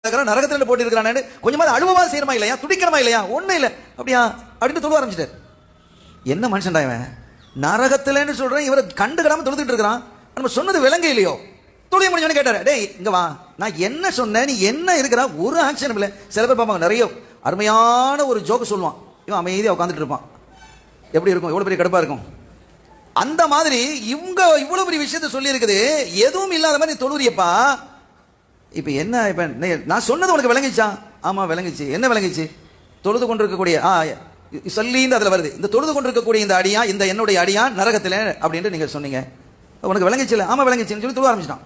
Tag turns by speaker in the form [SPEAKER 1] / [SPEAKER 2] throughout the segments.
[SPEAKER 1] நரகத்துல போட்டு இருக்கிறானு கொஞ்சமாவது அழுவமா செய்யணுமா இல்லையா, துடிக்கணுமா இல்லையா? ஒண்ணும் இல்லை அப்படியா அப்படின்னு தொழுவ ஆரம்பிச்சிட்டார். என்ன மனுஷன்டா இவன், நரகத்துலன்னு சொல்றேன், இவரை கண்டுக்கிடாம தொழுதுட்டு இருக்கிறான். நம்ம சொன்னது விளங்க இல்லையோ? தொழில் முடிஞ்சோன்னு கேட்டாரு, டேய் இங்க வா, நான் என்ன சொன்னேன், நீ என்ன இருக்கிறா, ஒரு ஆக்ஷன் இல்லை. சில பேர் பார்ப்பாங்க, நிறைய அருமையான ஒரு ஜோக்கு சொல்லுவான், இவன் அமைதியாக உட்காந்துட்டு இருப்பான். எப்படி இருக்கும், எவ்வளவு பெரிய கடுப்பா இருக்கும். அந்த மாதிரி இவங்க இவ்வளவு பெரிய விஷயத்த சொல்லி இருக்குது, எதுவும் இல்லாத மாதிரி நீ தொழுறியப்பா. இப்ப என்ன, இப்ப நான் சொன்னது உனக்கு விளங்கிச்சா? ஆமா விளங்கிச்சு. என்ன விளங்கிச்சு? தொழுது கொண்டிருக்கக்கூடிய சொல்லின்னு அதுல வருது, இந்த தொழுது கொண்டிருக்கக்கூடிய இந்த அடியா, இந்த என்னுடைய அடியா நரகத்துல அப்படின்ட்டு நீங்க சொன்னீங்க, உனக்கு விளங்கிச்சு இல்ல? ஆமா விளங்கிச்சுன்னு சொல்லி தொழ ஆரம்பிச்சிட்டான்.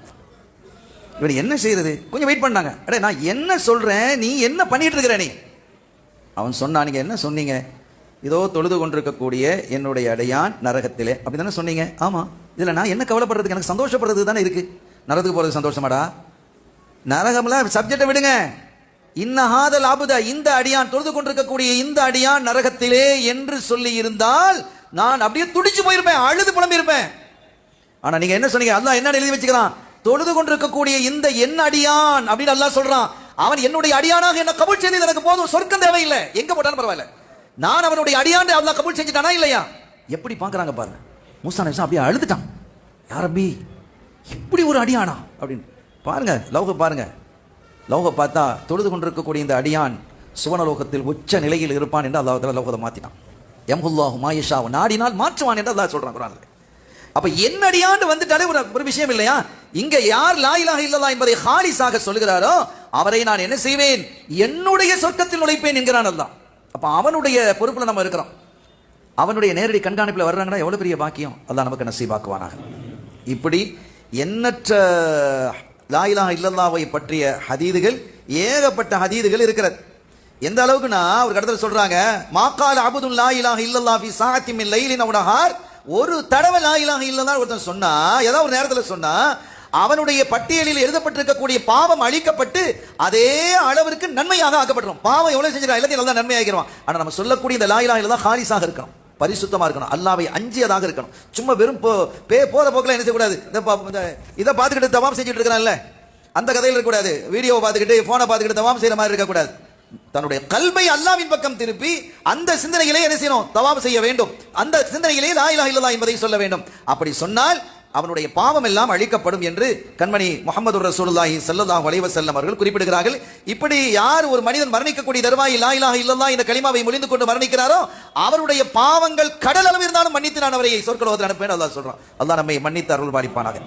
[SPEAKER 1] இவன் என்ன செய்யறது? கொஞ்சம் வெயிட் பண்ணாங்க. அடே நான் என்ன சொல்றேன், நீ என்ன பண்ணிட்டு இருக்கிற நீ? அவன் சொன்னான், நீங்க என்ன சொன்னீங்க? இதோ தொழுது கொண்டிருக்கக்கூடிய என்னுடைய அடையான் நரகத்திலே அப்படி தானே சொன்னீங்க. ஆமா, இதுல நான் என்ன கவலைப்படுறதுக்கு, எனக்கு சந்தோஷப்படுறது தானே இருக்கு. நரகத்துக்கு போறது சந்தோஷமாடா? நரகம்ல சப்ஜெக்டை விடுங்க. இன்னஹாதல் அபுத, இந்த அடியான் தொழுது கொண்டிருக்கக்கூடிய இந்த அடியான் நரகத்திலே என்று சொல்லி இருந்தால் நான் அப்படியே துடிச்சு போயிருப்பேன், அழுது புலம்பி இருப்பேன். ஆனா நீங்க என்ன சொன்னீங்க? அல்லாஹ் என்ன எழுதி வச்சுக்கிறான்? தொழுது கொண்டிருக்கக்கூடிய இந்த என் அடியான் அப்படின்னு அல்லாஹ் சொல்றான். அவன் என்னுடைய அடியானாக என்ன கபூல் செய்து எனக்கு போதும், சொர்க்கம் தேவையில்லை, எங்க போட்டாலும் பரவாயில்ல, நான் அவனுடைய அடியான் அல்லாஹ் கபூல் செஞ்சுட்டானா இல்லையா? எப்படி பாக்குறாங்க பாருங்க. மூசா நபி அப்படியே அழுதுட்டான். யா ரப்பி, இப்படி ஒரு அடியானா அப்படின்னு பாருங்க. லௌக பாருங்க, லௌக பார்த்தா தொழுது கொண்டிருக்கக்கூடிய இந்த அடியான் சுவனலோகத்தில் உச்ச நிலையில் இருப்பான் என்று அல்லாஹ் தஆலா லௌகத்தை மாத்தினான். யம்ஹுல்லாஹு மா யஷா, நாடினால் மாற்றுவான் என்று அல்லாஹ் சொல்றான் குர்ஆன்ல. அப்ப என்ன அடியான்னு வந்துட்டாலே ஒரு விஷயம் இல்லையா? இங்க யார் லா இலாஹ இல்லல்லாஹ் என்பதை ஹாலிஸாக சொல்கிறாரோ அவரை நான் என்ன செய்வேன், என்னுடைய சொர்க்கத்தில் நுழைப்பேன் என்கிறான் அல்லாஹ். அப்ப அவனுடைய பொறுப்புல நம்ம இருக்கிறோம். அவனுடைய நேரடி கண்காணிப்புல வர்றாங்கன்னா எவ்வளவு பெரிய பாக்கியம். அல்லாஹ் நமக்கு நசீபாக்குவானாக. இப்படி எண்ணற்ற லா இலாஹ இல்லல்லாஹ்வை பற்றிய ஹதீதுகள், ஏகப்பட்ட ஹதீதுகள் இருக்கிறது. எந்த அளவுக்குன்னா ஒரு இடத்துல சொல்றாங்க, மாகால அபுதுல் லா இலாஹ இல்லல்லாஹ் ஃபி ஸாஅத்தின் மின் லைலின் அவ் நஹார், ஒரு தடவை லா இலாஹ இல்லல்லாஹ் ஒருத்தன் சொன்னா, ஏதாவது ஒரு நேரத்தில் சொன்னா, அவனுடைய பட்டியலில் எழுதப்பட்டிருக்கக்கூடிய பாவம் அழிக்கப்பட்டு அதே அளவிற்கு நன்மையாக ஆக்கப்பட்டுரும். பாவம் எவ்வளவு செஞ்சிருக்கா, எல்லாத்தையும் நல்லா நன்மை ஆகிடுவான். ஆனா நம்ம சொல்லக்கூடிய இந்த லா இலாஹ இல்லல்லாஹ் ஹாலிஸாக இருக்கணும், பரிசுத்தமா இருக்கணும், அல்லாஹ்வை அஞ்சியதாக இருக்கணும். சும்மா வெறும் போற போக்கில் என்ன செய்யக்கூடாது, இதை பார்த்துக்கிட்டு தவாம் செஞ்சுட்டு இருக்கிறான்ல அந்த கதையில் இருக்கக்கூடாது, வீடியோவை பார்த்துக்கிட்டு போனை பார்த்துக்கிட்டு தவாம் செய்யற மாதிரி இருக்கக்கூடாது. தன்னுடைய கல்பை அல்லாஹ்வின் பக்கம் திருப்பி அந்த சிந்தனையிலே என்ன செய்யணும், தவாப் செய்ய வேண்டும். அந்த சிந்தனையிலே லா இலாஹ இல்லல்லாஹ் என்பதை சொல்ல வேண்டும். அப்படி சொன்னால் அவனுடைய பாவம் எல்லாம் அழிக்கப்படும் என்று கண்மணி முஹம்மது ரசூலுல்லாஹி ஸல்லல்லாஹு அலைஹி வஸல்லம் அவர்கள் குறிப்பிடுகிறார்கள். இப்படி யார் ஒரு மனிதன் மரணிக்கக்கூடிய தருவாயில் லா இலாஹ இல்லல்லாஹ் இந்த கலிமாவை மொழிந்து கொண்டு மரணிக்கிறாரோ அவருடைய பாவங்கள் கடல் அளவு இருந்தாலும் மன்னித்து நான் அவரை சொர்க்கலோகத்தில் அனுப்பேன் அல்லாஹ் சொல்றான். அல்லாஹ் நம்மை மன்னித்து அருள் பாலிப்பானாக.